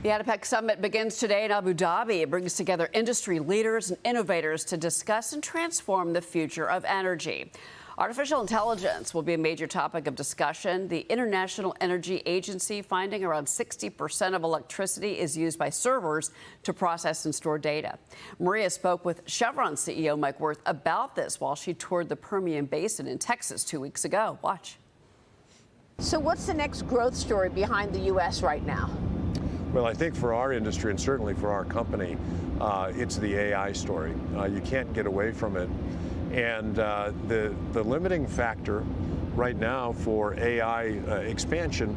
The ADIPEC summit begins today in Abu Dhabi. It brings together industry leaders and innovators to discuss and transform the future of energy. Artificial intelligence will be a major topic of discussion. The International Energy Agency finding around 60% of electricity is used by servers to process and store data. Maria spoke with Chevron CEO Mike Wirth about this while she toured the Permian Basin in Texas 2 weeks ago. Watch. So what's the next growth story behind the U.S. right now? Well, I think for our industry and certainly for our company, it's the AI story. You can't get away from it. And the limiting factor right now for AI expansion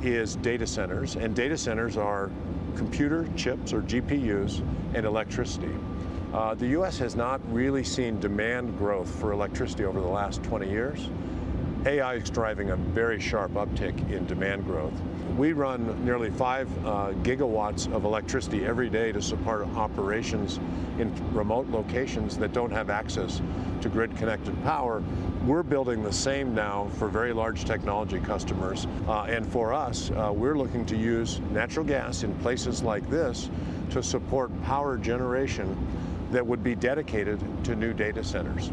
is data centers. And data centers are computer chips or GPUs and electricity. The U.S. has not really seen demand growth for electricity over the last 20 years. AI is driving a very sharp uptick in demand growth. We run nearly 5 gigawatts of electricity every day to support operations in remote locations that don't have access to grid-connected power. We're building the same now for very large technology customers. And for us, we're looking to use natural gas in places like this to support power generation that would be dedicated to new data centers.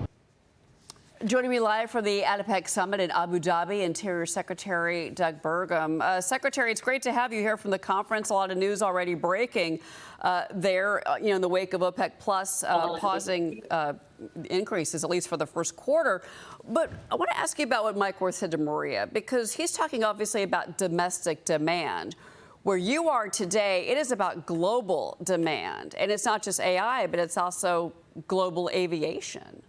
Joining me live from the ADIPEC summit in Abu Dhabi, Interior Secretary Doug Burgum. Secretary, it's great to have you here from the conference. A lot of news already breaking there, in the wake of OPEC Plus pausing increases, at least for the first quarter. But I want to ask you about what Mike Wirth said to Maria, because he's talking obviously about domestic demand. Where you are today, it is about global demand. And it's not just AI, but it's also global aviation.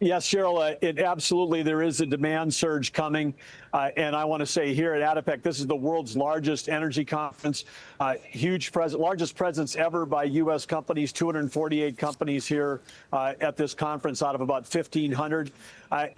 Yes, Cheryl, it absolutely, there is a demand surge coming. And I want to say here at ADIPEC, this is the world's largest energy conference, largest presence ever by U.S. companies, 248 companies here at this conference out of about 1,500.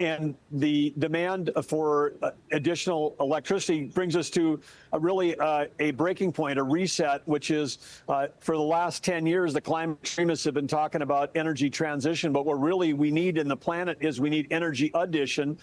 And the demand for additional electricity brings us to really a breaking point, a reset, which is for the last 10 years, the climate extremists have been talking about energy transition. But what really we need in the planet is we need energy addition.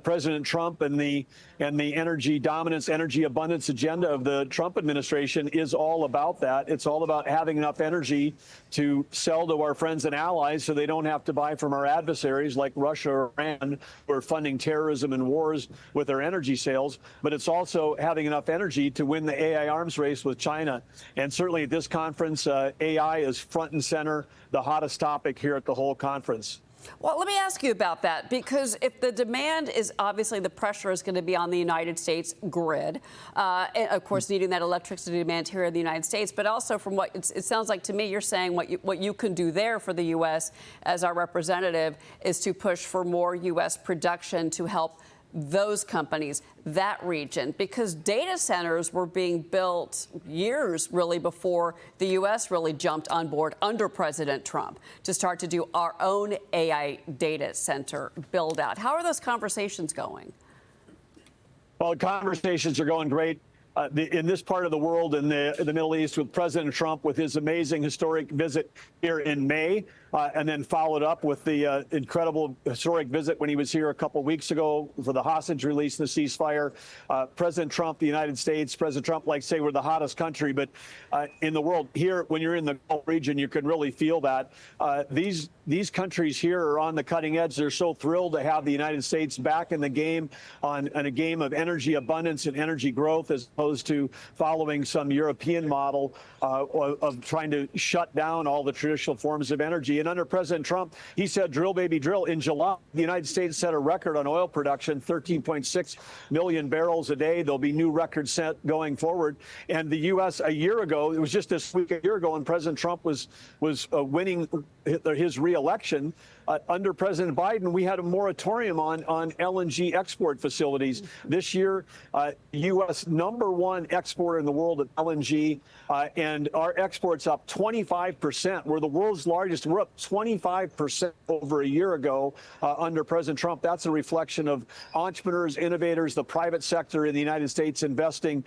President Trump and the energy dominance, energy abundance agenda of the Trump administration is all about that. It's all about having enough energy to sell to our friends and allies so they don't have to buy from our adversaries like Russia or Iran, who are funding terrorism and wars with their energy sales. But it's also having enough energy to win the AI arms race with China. And certainly at this conference, AI is front and center, the hottest topic here at the whole conference. Well, let me ask you about that, because if the demand is obviously the pressure is going to be on the United States grid, and of course needing that electricity demand here in the United States, but also from what it sounds like to me, you're saying what you can do there for the U.S. as our representative is to push for more U.S. production to help those companies, that region, because data centers were being built years really before the U.S. really jumped on board under President Trump to start to do our own AI data center build out. How are those conversations going? Well, conversations are going great. In this part of the world, in the Middle East, with President Trump, with his amazing historic visit here in May, and then followed up with the incredible historic visit when he was here a couple weeks ago for the hostage release and the ceasefire. President Trump, the United States, President Trump, like say, we're the hottest country, but in the world here, when you're in the Gulf region, you can really feel that. These countries here are on the cutting edge. They're so thrilled to have the United States back in the game on a game of energy abundance and energy growth, as opposed to following some European model of trying to shut down all the traditional forms of energy. And under President Trump, he said, drill, baby, drill. In July, the United States set a record on oil production, 13.6 million barrels a day. There'll be new records set going forward. And the U.S. a year ago, it was just this week, a year ago, when President Trump was winning his re-election, under President Biden, we had a moratorium on LNG export facilities. This year, U.S. #1 exporter in the world of LNG, and our exports up 25%. We're the world's largest. We're up 25% over a year ago under President Trump. That's a reflection of entrepreneurs, innovators, the private sector in the United States investing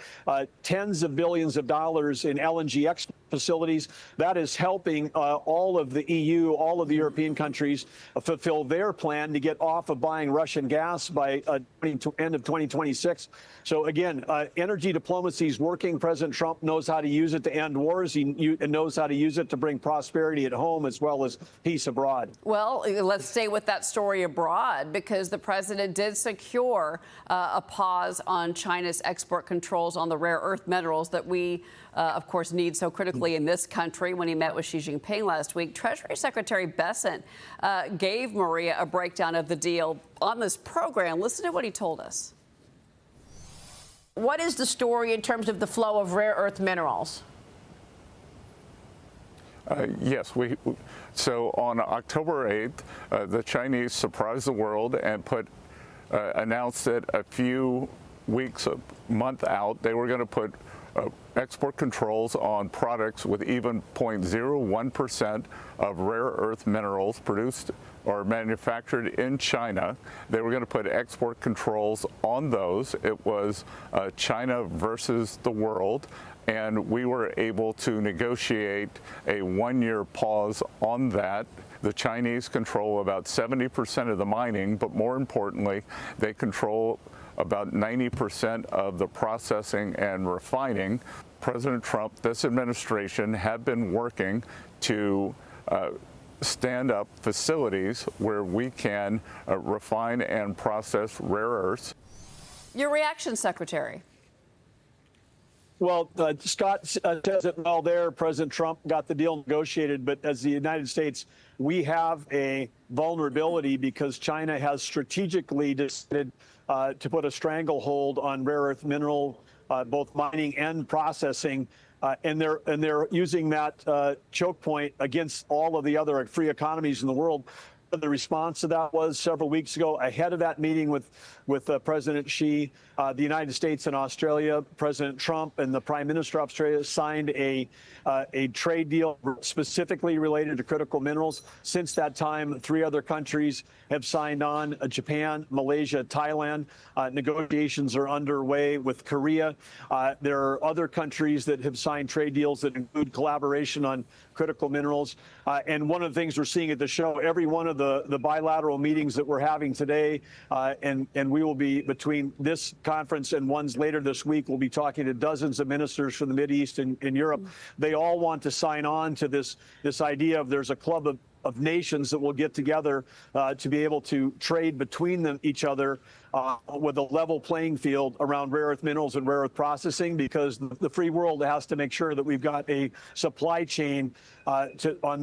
tens of billions of dollars in LNG export. facilities. That is helping all of the EU, all of the European countries fulfill their plan to get off of buying Russian gas by end of 2026. So again, energy diplomacy is working. President Trump knows how to use it to end wars. He knows how to use it to bring prosperity at home as well as peace abroad. Well, let's stay with that story abroad, because the president did secure a pause on China's export controls on the rare earth minerals that we, of course, need so critically in this country. When he met with Xi Jinping last week, Treasury Secretary Bessent gave Maria a breakdown of the deal on this program. Listen to what he told us. What is the story in terms of the flow of rare earth minerals? Yes, so on October 8th, the Chinese surprised the world and announced that a few weeks, a month out, they were going to put export controls on products with even 0.01% of rare earth minerals produced or manufactured in China. They were going to put export controls on those. It was China versus the world. And we were able to negotiate a one-year pause on that. The Chinese control about 70% of the mining, but more importantly, they control about 90% of the processing and refining. President Trump, this administration, have been working to stand up facilities where we can refine and process rare earths. Your reaction, Secretary? Well, Scott says it well there. President Trump got the deal negotiated, but as the United States, we have a vulnerability because China has strategically decided to put a stranglehold on rare earth mineral, both mining and processing, and they're using that choke point against all of the other free economies in the world. The response to that was several weeks ago, ahead of that meeting with President Xi, the United States and Australia, President Trump and the Prime Minister of Australia signed a trade deal specifically related to critical minerals. Since that time, 3 other countries have signed on: Japan, Malaysia, Thailand. Negotiations are underway with Korea. There are other countries that have signed trade deals that include collaboration on critical minerals. And one of the things we're seeing at the show, every one of the bilateral meetings that we're having today, and we will be, between this conference and ones later this week, we'll be talking to dozens of ministers from the Mideast and Europe. They all want to sign on to this idea of there's a club of nations that will get together to be able to trade between each other with a level playing field around rare earth minerals and rare earth processing, because the free world has to make sure that we've got a supply chain on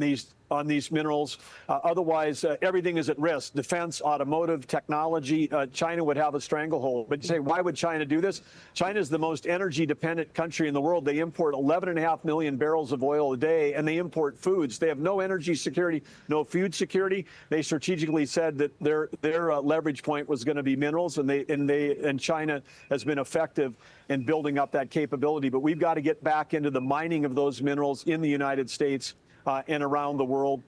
these minerals. Otherwise, everything is at risk. Defense, automotive, technology. China would have a stranglehold. But you say, why would China do this? China is the most energy-dependent country in the world. They import 11.5 million barrels of oil a day, and they import foods. They have no energy security, no food security. They strategically said that their leverage point was going to be minerals, and China has been effective in building up that capability. But we've got to get back into the mining of those minerals in the United States and around the world.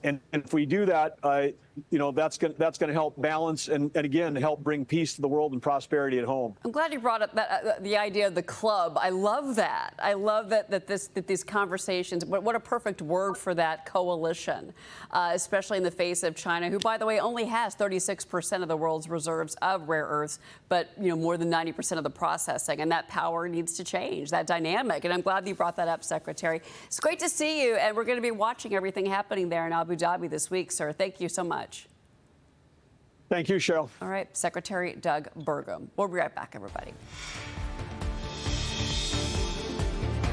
And if we do that, that's going to help balance and again, help bring peace to the world and prosperity at home. I'm glad you brought up that, the idea of the club. I love that. I love that these conversations, what a perfect word for that, coalition, especially in the face of China, who, by the way, only has 36% of the world's reserves of rare earths, but more than 90% of the processing. And that power needs to change, that dynamic. And I'm glad you brought that up, Secretary. It's great to see you, and we're going to be watching everything happening there in Abu Dhabi this week, sir. Thank you so much. Thank you, Cheryl. All right, Secretary Doug Burgum. We'll be right back, everybody.